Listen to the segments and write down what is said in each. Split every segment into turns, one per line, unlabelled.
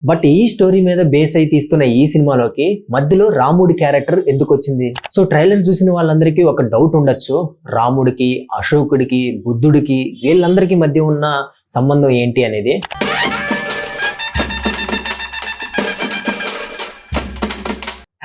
But ఈ story మీద base అయి తీస్తున్న ఈ సినిమాలోకి మధ్యలో రాముడి క్యారెక్టర్ ఎందుకు వచ్చింది? సో ట్రైలర్ చూసిన వాళ్ళందరికీ ఒక డౌట్ ఉండొచ్చు, రాముడికి, అశోకుడికి, బుద్ధుడికి వీళ్ళందరికీ మధ్య ఉన్న సంబంధం ఏంటి అనేది.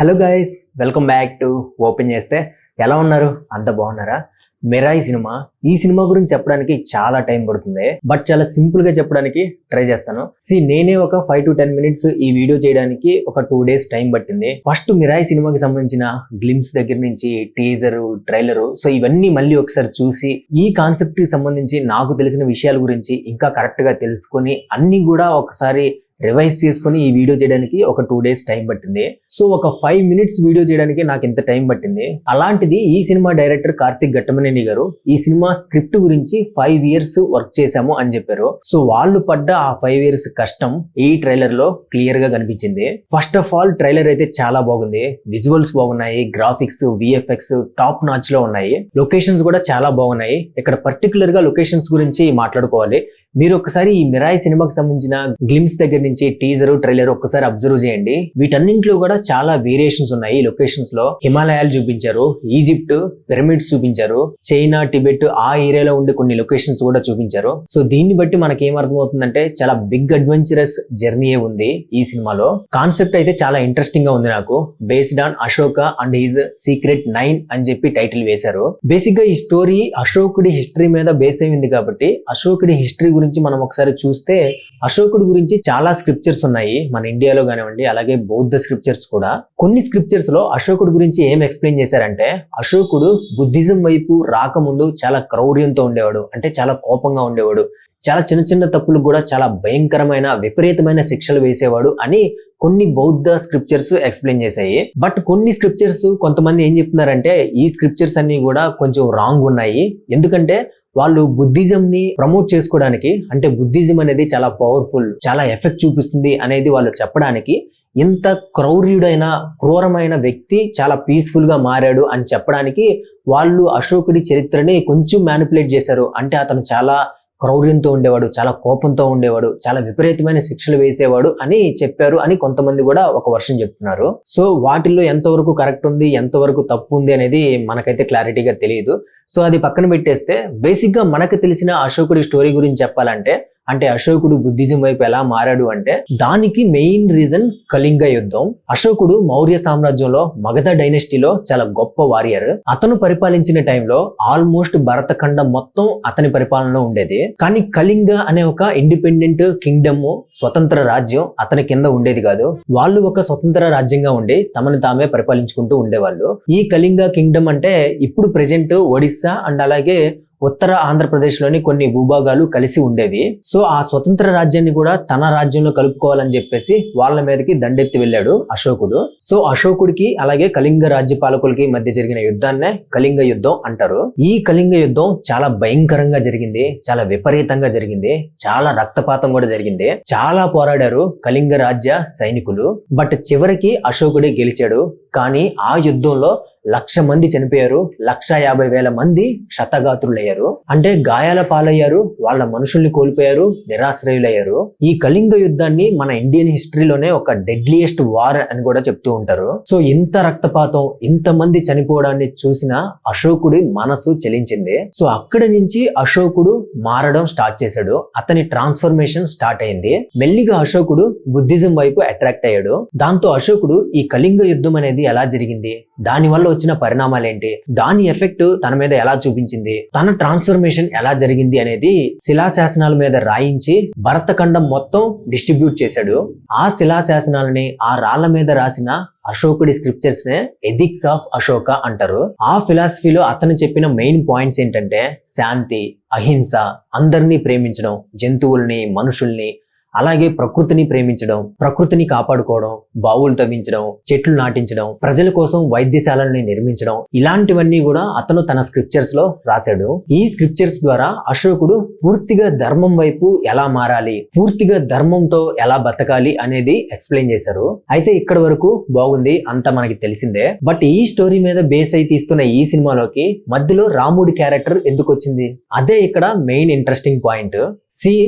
Hello guys, welcome back to open చేస్తే. ఎలా ఉన్నారు? అంత బాగున్నారా? మిరాయి సినిమా, ఈ సినిమా గురించి చెప్పడానికి చాలా టైం పడుతుంది, బట్ చాలా సింపుల్ గా చెప్పడానికి ట్రై చేస్తాను. నేనే ఒక 5 to 10 minutes ఈ వీడియో చేయడానికి ఒక 2 days టైం పట్టింది. ఫస్ట్ మిరాయి సినిమాకి సంబంధించిన గ్లిమ్స్ దగ్గర నుంచి టీజర్, ట్రైలర్, సో ఇవన్నీ మళ్ళీ ఒకసారి చూసి ఈ కాన్సెప్ట్ కి సంబంధించి నాకు తెలిసిన విషయాల గురించి ఇంకా కరెక్ట్ గా తెలుసుకొని అన్ని కూడా ఒకసారి రివైజ్ చేసుకుని ఈ వీడియో చేయడానికి ఒక 2 days టైం పట్టింది. సో ఒక 5 minutes వీడియో చేయడానికి నాకు ఇంత టైం పట్టింది. అలాంటిది ఈ సినిమా డైరెక్టర్ కార్తిక్ ఘట్టమనేని గారు ఈ సినిమా స్క్రిప్ట్ గురించి 5 years వర్క్ చేశాము అని చెప్పారు. సో వాళ్ళు పడ్డ ఆ 5 years కష్టం ఈ ట్రైలర్ లో క్లియర్ గా కనిపించింది. ఫస్ట్ ఆఫ్ ఆల్ ట్రైలర్ అయితే చాలా బాగుంది, విజువల్స్ బాగున్నాయి, గ్రాఫిక్స్, విఎఫ్ఎక్స్ టాప్ నాచ్ లో ఉన్నాయి, లొకేషన్స్ కూడా చాలా బాగున్నాయి. ఇక్కడ పర్టికులర్ గా లొకేషన్స్ గురించి మాట్లాడుకోవాలి. మీరు ఒకసారి ఈ మిరాయి సినిమాకి సంబంధించిన గ్లిమ్స్ దగ్గర నుంచి టీజర్, ట్రైలర్ ఒక్కసారి అబ్జర్వ్ చేయండి. వీటన్నింటిలో కూడా చాలా వేరియేషన్స్ ఉన్నాయి. లొకేషన్స్ లో హిమాలయాలు చూపించారు, ఈజిప్ట్ పిరమిడ్స్ చూపించారు, చైనా, టిబెట్ ఆ ఏరియాలో ఉండే కొన్ని లొకేషన్స్ కూడా చూపించారు. సో దీన్ని బట్టి మనకి ఏం అర్థమవుతుందంటే చాలా బిగ్ అడ్వెంచరస్ జర్నీయే ఉంది ఈ సినిమాలో. కాన్సెప్ట్ అయితే చాలా ఇంట్రెస్టింగ్ గా ఉంది నాకు. Based on Ashoka and his secret 9 అని చెప్పి టైటిల్ వేశారు. బేసిక్ గా ఈ స్టోరీ అశోకుడి హిస్టరీ మీద బేస్ అయింది కాబట్టి అశోకుడి హిస్టరీ గురించి మనం ఒకసారి చూస్తే అశోకుడి గురించి చాలా స్క్రిప్చర్స్ ఉన్నాయి మన ఇండియాలో కానివ్వండి, అలాగే బౌద్ధ స్క్రిప్చర్స్ కూడా. కొన్ని స్క్రిప్చర్స్ లో అశోకుడి గురించి ఏం ఎక్స్ప్లెయిన్ చేశారంటే అశోకుడు బుద్ధిజం వైపు రాకముందు చాలా క్రౌర్యంతో ఉండేవాడు, అంటే చాలా కోపంగా ఉండేవాడు, చాలా చిన్న చిన్న తప్పులకు కూడా చాలా భయంకరమైన విపరీతమైన శిక్షలు వేసేవాడు అని కొన్ని బౌద్ధ స్క్రిప్చర్స్ ఎక్స్ప్లెయిన్ చేశాయి. బట్ కొన్ని స్క్రిప్చర్స్ కొంతమంది ఏం చెప్తున్నారంటే ఈ స్క్రిప్చర్స్ అన్ని కూడా కొంచెం రాంగ్ ఉన్నాయి. ఎందుకంటే వాళ్ళు బుద్ధిజం ని ప్రమోట్ చేసుకోవడానికి, అంటే బుద్ధిజం అనేది చాలా పవర్ఫుల్, చాలా ఎఫెక్ట్ చూపిస్తుంది అనేది వాళ్ళు చెప్పడానికి ఇంత క్రౌర్యుడైన క్రూరమైన వ్యక్తి చాలా పీస్ఫుల్ గా మారాడు అని చెప్పడానికి వాళ్ళు అశోకుడి చరిత్రని కొంచెం మ్యానిపులేట్ చేశారు. అంటే అతను చాలా క్రౌర్యంతో ఉండేవాడు, చాలా కోపంతో ఉండేవాడు, చాలా విపరీతమైన శిక్షలు వేసేవాడు అని చెప్పారు అని కొంతమంది కూడా ఒక వర్షన్ చెప్తున్నారు. సో వాటిల్లో ఎంతవరకు కరెక్ట్ ఉంది, ఎంతవరకు తప్పు ఉంది అనేది మనకైతే క్లారిటీగా తెలియదు. సో అది పక్కన పెట్టేస్తే బేసిక్ గా మనకు తెలిసిన అశోకుడి స్టోరీ గురించి చెప్పాలంటే, అంటే అశోకుడు బుద్ధిజం వైపు ఎలా మారాడు అంటే దానికి మెయిన్ రీజన్ కళింగ యుద్ధం. అశోకుడు మౌర్య సామ్రాజ్యంలో మగధ డైనెస్టీలో చాలా గొప్ప వారియర్. అతను పరిపాలించిన టైంలో ఆల్మోస్ట్ భరతఖండం మొత్తం అతని పరిపాలనలో ఉండేది. కానీ కళింగ అనే ఒక ఇండిపెండెంట్ కింగ్డమ్, స్వతంత్ర రాజ్యం అతని కింద ఉండేది కాదు. వాళ్ళు ఒక స్వతంత్ర రాజ్యంగా ఉండి తమను తామే పరిపాలించుకుంటూ ఉండేవాళ్ళు. ఈ కళింగ కింగ్డమ్ అంటే ఇప్పుడు ప్రెజెంట్ ఒడిస్సా అండ్ అలాగే ఉత్తర ఆంధ్రప్రదేశ్ లోని కొన్ని భూభాగాలు కలిసి ఉండేవి. సో ఆ స్వతంత్ర రాజ్యాన్ని కూడా తన రాజ్యంలో కలుపుకోవాలని చెప్పేసి వాళ్ళ మీదకి దండెత్తి వెళ్ళాడు అశోకుడు. సో అశోకుడికి అలాగే కళింగ రాజ్యపాలకులకి మధ్య జరిగిన యుద్ధాన్నే కళింగ యుద్ధం అంటారు. ఈ కళింగ యుద్ధం చాలా భయంకరంగా జరిగింది, చాలా విపరీతంగా జరిగింది, చాలా రక్తపాతం కూడా జరిగింది. చాలా పోరాడారు కళింగ రాజ్య సైనికులు. బట్ చివరికి అశోకుడే గెలిచాడు. కానీ ఆ యుద్ధంలో 1,00,000 మంది చనిపోయారు, 1,50,000 మంది క్షతగాత్రులయ్యారు, అంటే గాయాల పాలయ్యారు, వాళ్ళ మనుషుల్ని కోల్పోయారు, నిరాశ్రయులయ్యారు. ఈ కళింగ యుద్ధాన్ని మన ఇండియన్ హిస్టరీలోనే ఒక డెడ్లియెస్ట్ వార్ అని కూడా చెప్తూ ఉంటారు. సో ఇంత రక్తపాతం, ఇంత మంది చనిపోవడాన్ని చూసిన అశోకుడి మనసు చలించింది. సో అక్కడి నుంచి అశోకుడు మారడం స్టార్ట్ చేశాడు, అతని ట్రాన్స్ఫర్మేషన్ స్టార్ట్ అయింది. మెల్లిగా అశోకుడు బుద్ధిజం వైపు అట్రాక్ట్ అయ్యాడు. దాంతో అశోకుడు ఈ కళింగ యుద్ధం అనేది ఎలా జరిగింది, దాని వల్ల వచ్చిన పరిణామాలు ఏంటి, దాని ఎఫెక్ట్ తన మీద ఎలా చూపించింది, తన ట్రాన్స్ఫర్మేషన్ ఎలా జరిగింది అనేది శిలాశాసనాల మీద రాయించి భరతఖండం మొత్తం డిస్ట్రిబ్యూట్ చేశాడు. ఆ శిలాశాసనాలని, ఆ రాళ్ల మీద రాసిన అశోకుడి స్క్రిప్చర్స్ నే ఎథిక్స్ ఆఫ్ అశోక అంటారు. ఆ ఫిలాసఫీలో అతను చెప్పిన మెయిన్ పాయింట్స్ ఏంటంటే శాంతి, అహింస, అందరినీ ప్రేమించడం, జంతువుల్ని, మనుషుల్ని, అలాగే ప్రకృతిని ప్రేమించడం, ప్రకృతిని కాపాడుకోవడం, బావులు తవ్వించడం, చెట్లు నాటించడం, ప్రజల కోసం వైద్యశాలని నిర్మించడం, ఇలాంటివన్నీ కూడా అతను తన స్క్రిప్చర్స్ లో రాశాడు. ఈ స్క్రిప్చర్స్ ద్వారా అశోకుడు పూర్తిగా ధర్మం వైపు ఎలా మారాలి, పూర్తిగా ధర్మంతో ఎలా బతకాలి అనేది ఎక్స్ప్లెయిన్ చేశారు. అయితే ఇక్కడ వరకు బాగుంది, అంత మనకి తెలిసిందే. బట్ ఈ స్టోరీ మీద బేస్ అయి తీస్తున్న ఈ సినిమాలోకి మధ్యలో రాముడి క్యారెక్టర్ ఎందుకు వచ్చింది, అదే ఇక్కడ మెయిన్ ఇంట్రెస్టింగ్ పాయింట్.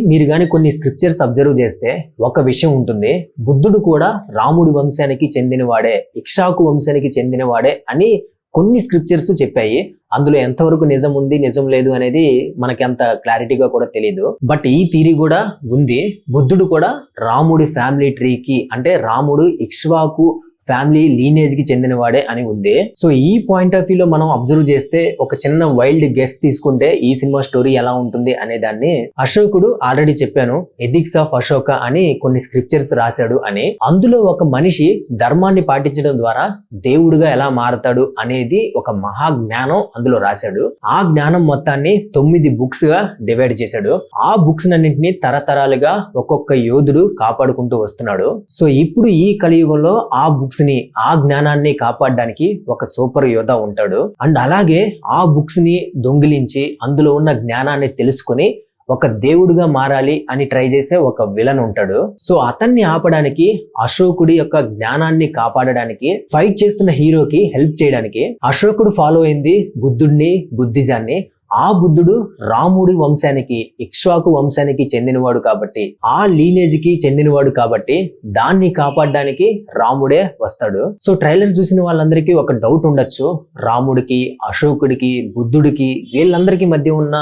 మీరు కానీ కొన్ని స్క్రిప్చర్స్ అబ్జర్వ్ చేస్తే ఒక విషయం ఉంటుంది. బుద్ధుడు కూడా రాముడి వంశానికి చెందినవాడే, ఇక్ష్వాకు వంశానికి చెందినవాడే అని కొన్ని స్క్రిప్చర్స్ చెప్పాయి. అందులో ఎంతవరకు నిజం ఉంది నిజం లేదు అనేది మనకి అంత క్లారిటీగా కూడా తెలియదు. బట్ ఈ థియరీ కూడా ఉంది. బుద్ధుడు కూడా రాముడి ఫ్యామిలీ ట్రీకి, అంటే రాముడు ఇక్ష్వాకు ఫ్యామిలీ లీనేజ్ కి చెందినవాడే అని ఉంది. సో ఈ పాయింట్ ఆఫ్ వ్యూలో మనం అబ్జర్వ్ చేస్తే ఒక చిన్న వైల్డ్ గెస్ తీసుకుంటే ఈ సినిమా స్టోరీ ఎలా ఉంటుంది అనే దాన్ని, అశోకుడు ఆల్రెడీ చెప్పాను ఎథిక్స్ ఆఫ్ అశోక అని కొన్ని స్క్రిప్చర్స్ రాశాడు అని. అందులో ఒక మనిషి ధర్మాన్ని పాటించడం ద్వారా దేవుడుగా ఎలా మారతాడు అనేది ఒక మహా జ్ఞానం అందులో రాశాడు. ఆ జ్ఞానం మొత్తాన్ని 9 బుక్స్ గా డివైడ్ చేశాడు. ఆ బుక్స్ అన్నింటినీ తరతరాలుగా ఒక్కొక్క యోధుడు కాపాడుకుంటూ వస్తున్నాడు. సో ఇప్పుడు ఈ కలియుగంలో ఆ బుక్స్ ని, ఆ జ్ఞానాన్ని కాపాడడానికి ఒక సూపర్ యోధ ఉంటాడు. అండ్ అలాగే ఆ బుక్స్ ని దొంగిలించి అందులో ఉన్న జ్ఞానాన్ని తెలుసుకుని ఒక దేవుడుగా మారాలి అని ట్రై చేసే ఒక విలన్ ఉంటాడు. సో అతన్ని ఆపడానికి, అశోకుడి యొక్క జ్ఞానాన్ని కాపాడడానికి, ఫైట్ చేస్తున్న హీరోకి హెల్ప్ చేయడానికి అశోకుడు ఫాలో అయింది బుద్ధుడిని, బుద్ధిజాన్ని. ఆ బుద్ధుడు రాముడి వంశానికి, ఇక్ష్వాకు వంశానికి చెందినవాడు కాబట్టి, ఆ లీనేజ్ కి చెందినవాడు కాబట్టి దాన్ని కాపాడడానికి రాముడే వస్తాడు. సో ట్రైలర్ చూసిన వాళ్ళందరికీ ఒక డౌట్ ఉండొచ్చు, రాముడికి, అశోకుడికి, బుద్ధుడికి వీళ్ళందరికీ మధ్య ఉన్న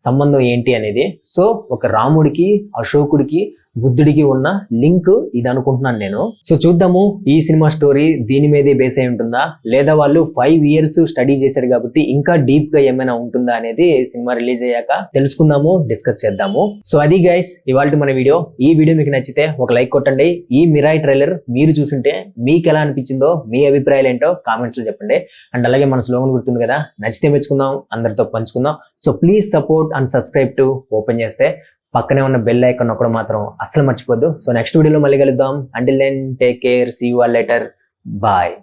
సంబంధం ఏంటి అనేది. సో ఒక రాముడికి, అశోకుడికి, బుద్ధుడికి ఉన్న లింక్ ఇది అనుకుంటున్నాను నేను. సో చూద్దాము ఈ సినిమా స్టోరీ దీని మీదే బేస్ అయి ఉంటుందా, లేదా వాళ్ళు 5 years స్టడీ చేశారు కాబట్టి ఇంకా డీప్ గా ఏమైనా ఉంటుందా అనేది సినిమా రిలీజ్ అయ్యాక తెలుసుకుందాము, డిస్కస్ చేద్దాము. సో అది గైస్ ఇవాల్టి మన వీడియో. ఈ వీడియో మీకు నచ్చితే ఒక లైక్ కొట్టండి. ఈ మిరాయి ట్రైలర్ మీరు చూసుంటే మీకు ఎలా అనిపించిందో, మీ అభిప్రాయాలు ఏంటో కామెంట్స్ లో చెప్పండి. అండ్ అలాగే మన స్లోగన్ గుర్తుంది కదా, నచ్చితే మెచ్చుకుందాం, అందరితో పంచుకుందాం. So please support and subscribe to open చేస్తే. పక్కనే ఉన్న బెల్ ఐకాన్ నొక్కడం మాత్రం అస్సలు మర్చిపోద్దు. సో నెక్స్ట్ వీడియోలో మళ్ళీ కలుద్దాం. Until then take care, see you all later, bye.